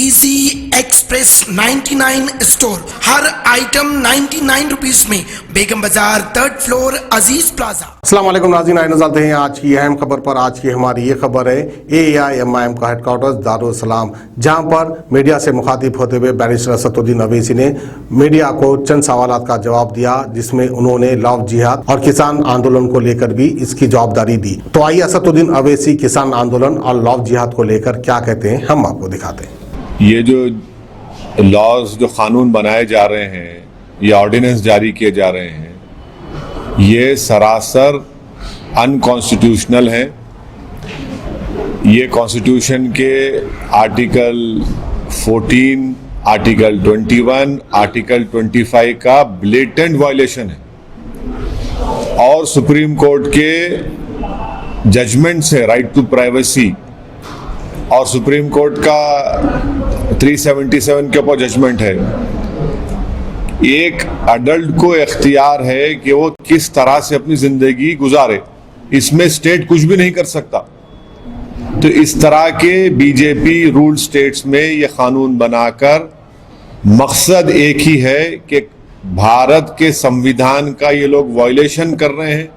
DC express 99 store, हर item 99 rupees में, बेगम बाजार 3rd floor, अजीज plaza. अस्सलाम वालेकुम नाज़रीन, आइए नज़र डालते हैं आज की अहम खबर पर। आज की हमारी ये खबर है AIMIM का हेडक्वार्टर्स दारुल सलाम, जहां पर मीडिया से मुखातिब होते हुए बैरिस्टर असदुद्दीन अवैसी ने मीडिया को चंद सवालात का जवाब दिया, जिसमें उन्होंने लव जिहाद और किसान आंदोलन को लेकर भी इसकी जवाबदारी दी। तो आइए असदुद्दीन अवैसी किसान आंदोलन और लव जिहाद को लेकर क्या कहते हैं, हम आपको दिखाते हैं। ये जो लॉज, जो कानून बनाए जा रहे हैं, ये ऑर्डिनेंस जारी किए जा रहे हैं, ये सरासर अनकॉन्स्टिट्यूशनल है। ये कॉन्स्टिट्यूशन के आर्टिकल 14, आर्टिकल 21, आर्टिकल 25 का ब्लेटेंट वायलेशन है और सुप्रीम कोर्ट के जजमेंट से राइट टू प्राइवेसी और सुप्रीम कोर्ट का 377 के ऊपर जजमेंट है। एक अडल्ट को इख्तियार है कि वो किस तरह से अपनी जिंदगी गुजारे, इसमें स्टेट कुछ भी नहीं कर सकता। तो इस तरह के बीजेपी रूल स्टेट्स में ये कानून बनाकर मकसद एक ही है कि भारत के संविधान का ये लोग वायलेशन कर रहे हैं,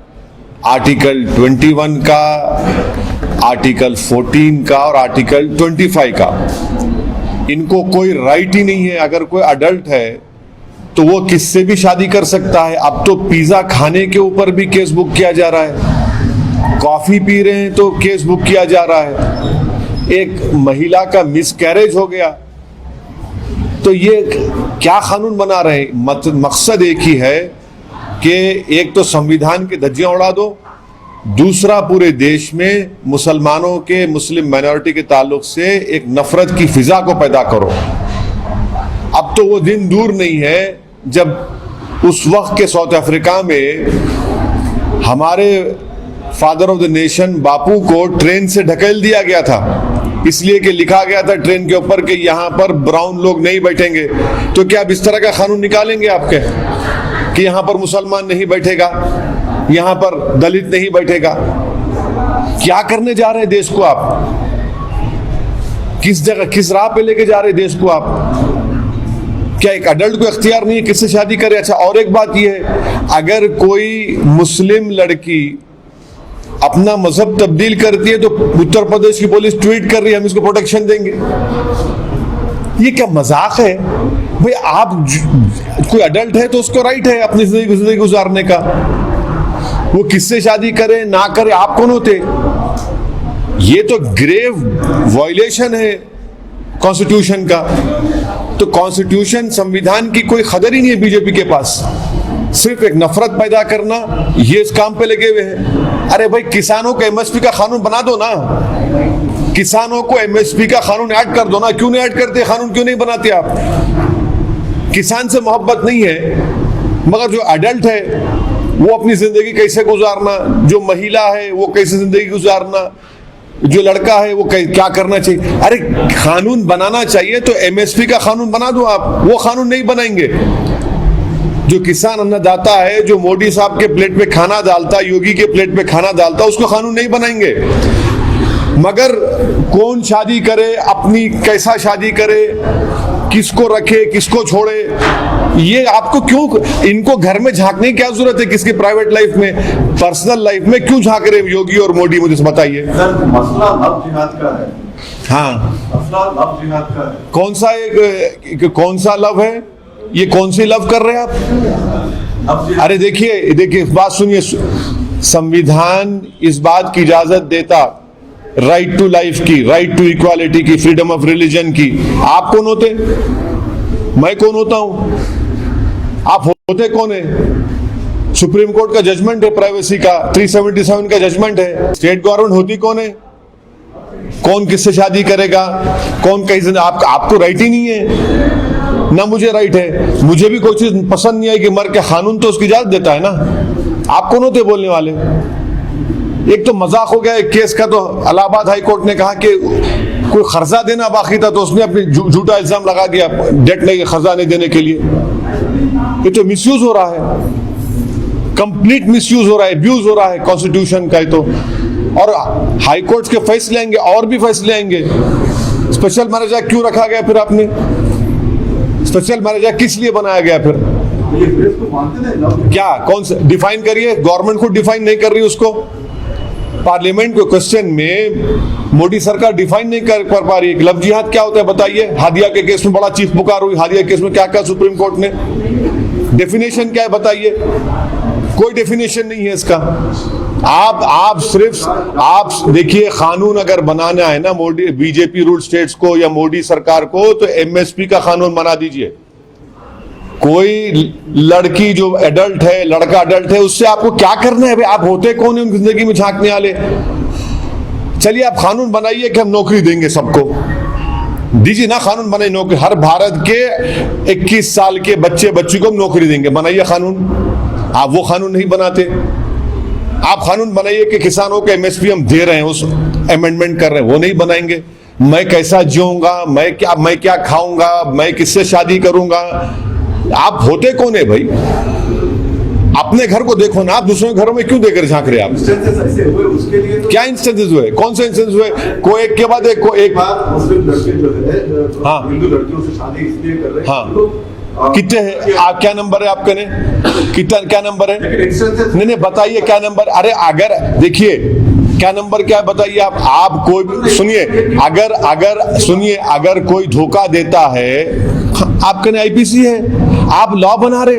आर्टिकल 21 का, आर्टिकल 14 का और आर्टिकल 25 का। इनको कोई राइट ही नहीं है। अगर कोई अडल्ट है तो वो किससे भी शादी कर सकता है। अब तो पिज्जा खाने के ऊपर भी केस बुक किया जा रहा है, कॉफी पी रहे हैं तो केस बुक किया जा रहा है, एक महिला का मिसकैरेज हो गया तो ये क्या कानून बना रहे हैं। मकसद एक ही है कि एक तो संविधान की धज्जियां उड़ा दो, दूसरा पूरे देश में मुसलमानों के, मुस्लिम माइनॉरिटी के ताल्लुक से एक नफरत की फिजा को पैदा करो। अब तो वो दिन दूर नहीं है जब उस वक्त के साउथ अफ्रीका में हमारे फादर ऑफ द नेशन बापू को ट्रेन से ढकेल दिया गया था, इसलिए कि लिखा गया था ट्रेन के ऊपर कि यहां पर ब्राउन लोग नहीं बैठेंगे। तो क्या अब इस तरह का कानून निकालेंगे आपके कि यहां पर मुसलमान नहीं बैठेगा, यहां पर दलित नहीं बैठेगा? क्या करने जा रहे हैं देश को आप? किस जगह, किस राह पे लेके जा रहे हैं देश को आप? क्या एक अडल्ट को इख्तियार नहीं है किससे शादी करे? अच्छा, और एक बात यह है, अगर कोई मुस्लिम लड़की अपना मजहब तब्दील करती है तो उत्तर प्रदेश की पुलिस ट्वीट कर रही है हम इसको प्रोटेक्शन देंगे। ये क्या मजाक है भाई? आप कोई अडल्ट है तो उसको राइट है अपनी जिंदगी गुजारने का, वो किससे शादी करे ना करे, आप कौन होते? ये तो ग्रेव वायलेशन है कॉन्स्टिट्यूशन का। तो कॉन्स्टिट्यूशन, संविधान की कोई कदर ही नहीं है बीजेपी के पास, सिर्फ एक नफरत पैदा करना, ये इस काम पे लगे हुए हैं। अरे भाई, किसानों को MSP का कानून बना दो ना, किसानों को MSP का कानून ऐड कर दो ना। क्यों नहीं ऐड करते कानून, क्यों नहीं बनाते आप? किसान से मोहब्बत नहीं है, मगर जो अडल्ट है वो अपनी जिंदगी कैसे गुजारना, जो महिला है वो कैसे जिंदगी गुजारना, जो लड़का है वो क्या करना चाहिए। अरे कानून बनाना चाहिए तो MSP का कानून बना दो आप। वो कानून नहीं बनाएंगे। जो किसान अन्नदाता है, जो मोदी साहब के प्लेट पे खाना डालता, योगी के प्लेट पे खाना डालता, उसको कानून नहीं बनाएंगे। मगर कौन शादी करे, अपनी कैसा शादी करे, किसको रखे किसको छोड़े, ये आपको क्यों, इनको घर में झांकने की क्या जरूरत है? किसकी प्राइवेट लाइफ में, पर्सनल लाइफ में क्यों झांक रहे योगी और मोदी? मुझे बताइए। मसला लव जिहाद का है। हाँ, मसला लव जिहाद का है। कौन सा लव है? ये कौन सी लव कर रहे हैं आप? अरे देखिए बात सुनिए, संविधान इस बात की इजाजत देता राइट टू लाइफ की, राइट टू इक्वालिटी की, फ्रीडम ऑफ रिलीजन की। आप कौन होते? मैं कौन होता हूं? आप होते कौन है? सुप्रीम कोर्ट का जजमेंट है प्राइवेसी का, 377 का जजमेंट है। स्टेट गवर्नमेंट होती कौन है? कौन किससे शादी करेगा, कौन कैसे? आपको राइट ही नहीं है ना, मुझे राइट है। मुझे भी कोई चीज पसंद नहीं आएगी मर के, कानून तो उसकी इजाजत देता है ना। आप कौन होते बोलने वाले? एक तो मजाक हो गया एक केस का, तो इलाहाबाद हाई कोर्ट ने कहा कि कोई खर्जा देना बाकी था तो उसने अपनी झूठा इल्जाम लगा दिया डेट नहीं, खर्जा नहीं देने के लिए। ये तो मिसयूज हो रहा है, कंप्लीट मिसयूज हो रहा है, अब्यूज हो रहा है कॉन्स्टिट्यूशन का। तो और हाई कोर्ट के फैसले आएंगे और भी फैसले आएंगे। स्पेशल मैरिज एक्ट क्यों रखा गया फिर आपने? स्पेशल मैरिज एक्ट किस लिए बनाया गया फिर? ये प्रेस को मानते थे लव क्या कौन से डिफाइन करिए, गवर्नमेंट को डिफाइन नहीं कर रही उसको। पार्लियामेंट के क्वेश्चन में मोदी सरकार डिफाइन नहीं कर पा रही है। लव जिहाद क्या होता है बताइए। हादिया के केस में बड़ा चीख पुकार हुई, हादिया केस में क्या क्या सुप्रीम कोर्ट ने डेफिनेशन क्या है बताइए? कोई डेफिनेशन नहीं है इसका। आप देखिए, कानून अगर बनाना है ना मोदी बीजेपी रूल स्टेट्स को या मोदी सरकार को, तो एमएसपी का कानून बना दीजिए। कोई लड़की जो एडल्ट है, लड़का एडल्ट है, उससे आपको क्या करना है भाई? आप होते कौन है उनकी जिंदगी में झांकने वाले? चलिए आप कानून बनाइए कि हम नौकरी देंगे सबको, दीजिए ना कानून बनाइए नौकरी। हर भारत के 21 साल के बच्ची को हम नौकरी देंगे, बनाइए कानून। आप वो कानून नहीं बनाते। आप कानून बनाइए कि किसानों के एमएसपी हम दे रहे हैं, उस अमेंडमेंट कर रहे हैं, वो नहीं बनाएंगे। मैं कैसा जीऊंगा, मैं क्या खाऊंगा, मैं किससे शादी करूंगा? आप होते कौन है भाई? अपने घर को देखो ना, आप दूसरों के घरों में क्यों देकर झांक रहे हैं? आप ऐसे हुए उसके लिए तो क्या इंस्टेंसेस हुए? कौन से इंस्टेंस हुए? कोई एक के बाद एक बात मुस्लिम लड़के जो है हाँ। हिंदू लड़कियों से शादी इसलिए कर रहे हैं हाँ। तो कितने हैं? आप क्या नंबर है आपके? ने कितना क्या नंबर है? नहीं बताइए क्या नंबर। अरे अगर देखिए क्या नंबर क्या है बताइए। आप कोई सुनिए, अगर कोई धोखा देता है, आपके ने आईपीसी है, आप लॉ बना रहे।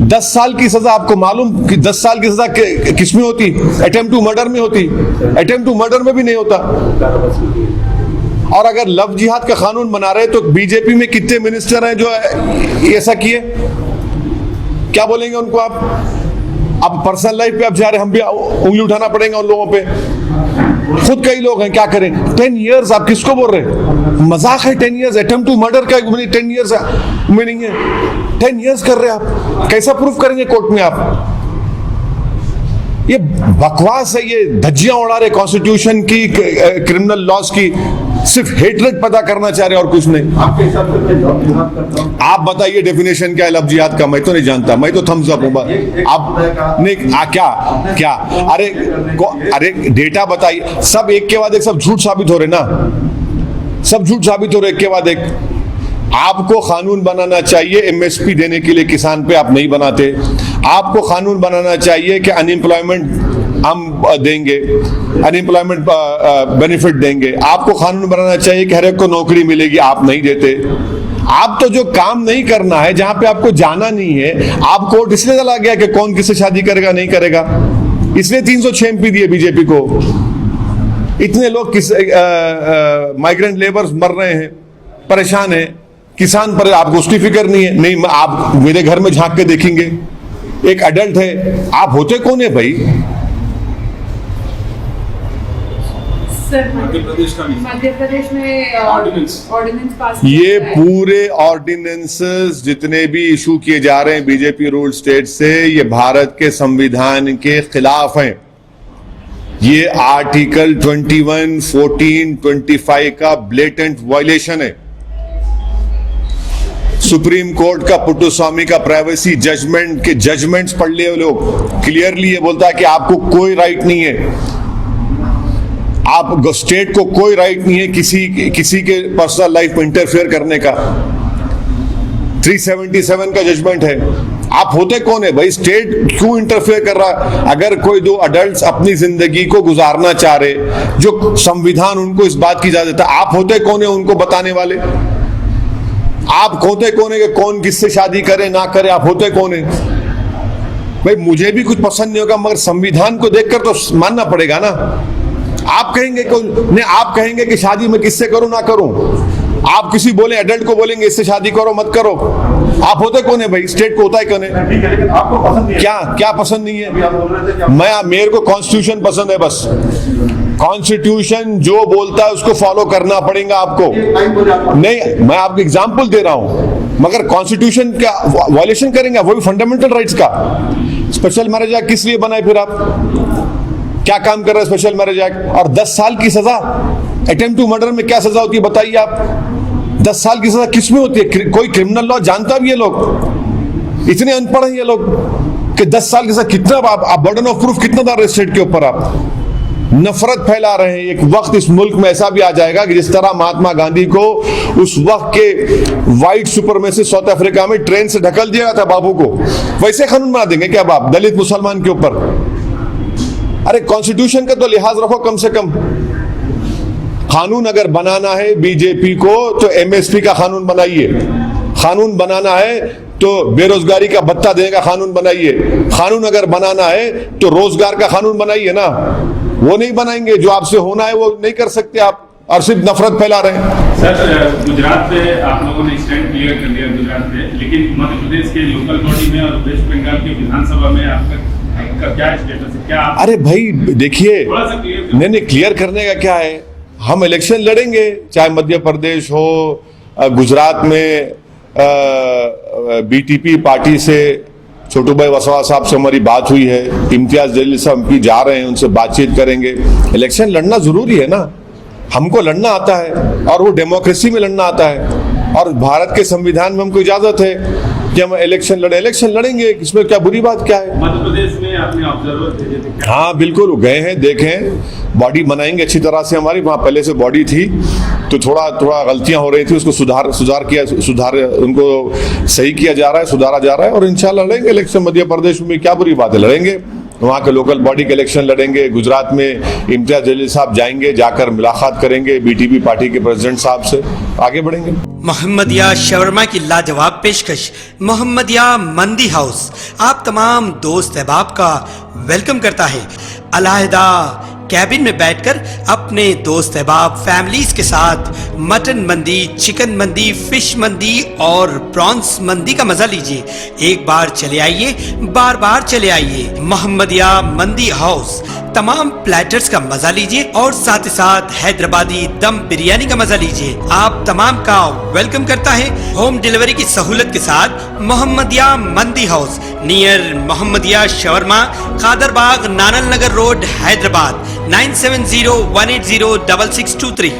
10 साल की सजा, आपको मालूम कि 10 साल की सजा किस में होती? अटेम्प्ट टू मर्डर में होती। अटेम्प्ट टू मर्डर में भी नहीं होता। और अगर लव जिहाद का कानून बना रहे तो बीजेपी में कितने मिनिस्टर हैं जो ऐसा किए? क्या बोलेंगे उनको आप? पर्सनल लाइफ पे आप जा रहे, हम भी उंगली उठाना पड़ेगा उन लोगों पे। खुद कई लोग हैं, क्या करें? 10 इयर्स आप किसको बोल रहे हैं? मजाक है 10 इयर्स। अटेम्प्ट टू मर्डर का 10 इयर्स मीनिंग है। 10 इयर्स कर रहे हैं आप, कैसा प्रूफ करेंगे कोर्ट में आप? ये बकवास है, ये धज्जियां उड़ा रहे कॉन्स्टिट्यूशन की, क्रिमिनल लॉज की, सिर्फ हेटरेट पैदा करना चाह रहे और कुछ नहीं। आपके हिसाब से मैं लव जिहाद करता हूं। आप बताइए डेफिनेशन क्या है लव जिहाद का? मैं तो नहीं जानता, मैं तो थम्स अप हूं। आप नहीं क्या अरे डेटा बताइए। सब एक के बाद एक सब झूठ साबित हो रहे ना, सब झूठ साबित हो रहे एक के बाद एक। आपको कानून बनाना चाहिए एमएसपी देने के लिए किसान पे, आप नहीं बनाते। आपको कानून बनाना चाहिए कि अनएम्प्लॉयमेंट हम देंगे, अनएम्प्लॉयमेंट बेनिफिट देंगे। आपको कानून बनाना चाहिए कि हर एक को नौकरी मिलेगी, आप नहीं देते। आप तो जो काम नहीं करना है, जहां पे आपको जाना नहीं है, आप कोर्ट इसलिए चला गया कि कौन किससे शादी करेगा नहीं करेगा, इसलिए 306 एमपी दिए बीजेपी को। इतने लोग माइग्रेंट लेबर्स मर रहे हैं, परेशान हैं, किसान पर आपको उसकी फिक्र नहीं है। नहीं, आप मेरे घर में झांक के देखेंगे, एक अडल्ट है, आप होते कौन है भाई? सर मध्य प्रदेश में ऑर्डिनेंस पास ये पूरे ऑर्डिनेंसेस जितने भी इशू किए जा रहे हैं बीजेपी रूल स्टेट से, ये भारत के संविधान के खिलाफ हैं। ये आर्टिकल 21, 14, 25 का ब्लेटेंट वायलेशन है। सुप्रीम कोर्ट का पुट्टुस्वामी का प्राइवेसी जजमेंट के जजमेंट्स पढ़ लिए लोग, क्लियरली ये बोलता है कि आपको कोई राइट नहीं है, आप स्टेट को कोई राइट नहीं है किसी के पर्सनल लाइफ में इंटरफेयर करने का। 377 का जजमेंट है। आप होते कौन है भाई? स्टेट क्यों इंटरफेयर कर रहा? अगर कोई दो अडल्ट्स अपनी जिंदगी को गुजारना चाह रहे, जो संविधान उनको इस बात की इजाजत है, आप होते कौन है उनको बताने वाले? आप होते कौन है कि कौन किससे शादी करे ना करे? आप होते कौन है भाई? मुझे भी कुछ पसंद नहीं होगा, मगर संविधान को देखकर तो मानना पड़ेगा ना। आप कहेंगे कि शादी में किससे करूं ना करूं, आप किसी बोले एडल्ट को बोलेंगे इससे शादी करो मत करो। आप होते कौन है भाई? स्टेट को होता है कौन है? ठीक है, लेकिन आपको पसंद नहीं है। क्या पसंद नहीं है? आप बोल रहे थे कि मेरे को कॉन्स्टिट्यूशन पसंद है, बस कॉन्स्टिट्यूशन जो बोलता है उसको फॉलो करना पड़ेगा आपको। नहीं, मैं आपको एग्जाम्पल दे रहा हूं, मगर कॉन्स्टिट्यूशन का वायलेशन करेंगे, वो भी फंडामेंटल राइट्स का। स्पेशल मैरिज एक्ट किस लिए बनाए फिर? आप क्या काम कर रहे हैं स्पेशल मैरिज एक्ट? और 10 साल की सजा, अटेम्प्ट टू मर्डर में क्या सजा होती है बताइए आप? 10 साल की सजा किस में होती है? कोई क्रिमिनल लॉ जानता भी है लोग? इतने अनपढ़ हैं ये लोग कि 10 साल की सजा कितना, आप बर्डन ऑफ प्रूफ कितना डाल रहे स्टेट के ऊपर? आप नफरत फैला रहे हैं। एक वक्त इस मुल्क में ऐसा भी आ जाएगा कि जिस तरह महात्मा गांधी को उस वक्त के वाइट सुपरमेसिस्ट साउथ अफ्रीका में ट्रेन से ढकल दिया था बाबू को, वैसे कानून बना देंगे क्या बाप दलित मुसलमान के ऊपर? अरे कॉन्स्टिट्यूशन का तो लिहाज रखो कम से कम। कानून अगर बनाना है बीजेपी को तो एमएसपी का कानून बनाइए, कानून बनाना है तो बेरोजगारी का भत्ता देने का कानून बनाइए, कानून अगर बनाना है तो रोजगार का कानून बनाइए ना। वो नहीं बनाएंगे, जो आपसे होना है वो नहीं कर सकते आप, और सिर्फ नफरत फैला रहे हैं। सर गुजरात पे आप लोगों ने स्टैंड क्लियर कर लिया गुजरात पे, लेकिन मध्य प्रदेश के लोकल बॉडी में और वेस्ट बंगाल की विधानसभा में आपका क्या स्टेटस है? क्या अरे भाई देखिए, थोड़ा सा क्लियर नहीं क्लियर करने का क्या है, हम इलेक्शन लड़ेंगे, चाहे मध्य प्रदेश हो, गुजरात में बीटीपी पार्टी से छोटू भाई वसवा साहब से हमारी बात हुई है, इम्तियाज जलील साहब एमपी जा रहे हैं, उनसे बातचीत करेंगे। इलेक्शन लड़ना जरूरी है ना, हमको लड़ना आता है और वो डेमोक्रेसी में लड़ना आता है, और भारत के संविधान में हमको इजाजत है कि हम इलेक्शन लड़ेंगे, इसमें क्या बुरी बात क्या है? मध्य प्रदेश में आपने ऑब्जर्वर भेजे थे क्या? हाँ बिल्कुल गए हैं, देखें, बॉडी बनाएंगे अच्छी तरह से। हमारी वहाँ पहले से बॉडी थी तो थोड़ा गलतियां हो रही थी, उसको सुधार उनको सही किया जा रहा है, सुधारा जा रहा है, और इंशाल्लाह लड़ेंगे इलेक्शन। मध्य प्रदेश में क्या बुरी बात है, लड़ेंगे, वहाँ के लोकल बॉडी के इलेक्शन लड़ेंगे। गुजरात में इम्तियाज जलील साहब जाएंगे, जाकर मुलाकात करेंगे बीटीपी पार्टी के प्रेसिडेंट साहब से, आगे बढ़ेंगे। मोहम्मदिया शवरमा की लाजवाब पेशकश मोहम्मदिया मंदी हाउस आप तमाम दोस्त अहबाब का वेलकम करता है। अलहदा कैबिन में बैठकर अपने दोस्त अहबाब फैमिलीज के साथ मटन मंदी, चिकन मंदी, फिश मंदी और प्रॉन्स मंदी का मजा लीजिए। एक बार चले आइए, बार बार चले आइए। मोहम्मदिया मंदी हाउस तमाम प्लेटर्स का मजा लीजिए और साथ ही साथ हैदराबादी दम बिरयानी का मजा लीजिए। आप तमाम का वेलकम करता है होम डिलीवरी की सहूलत के साथ मोहम्मदिया मंदी house near Mohammadia shawarma, Kadarbagh, नानल नगर रोड, हैदराबाद 9701806623।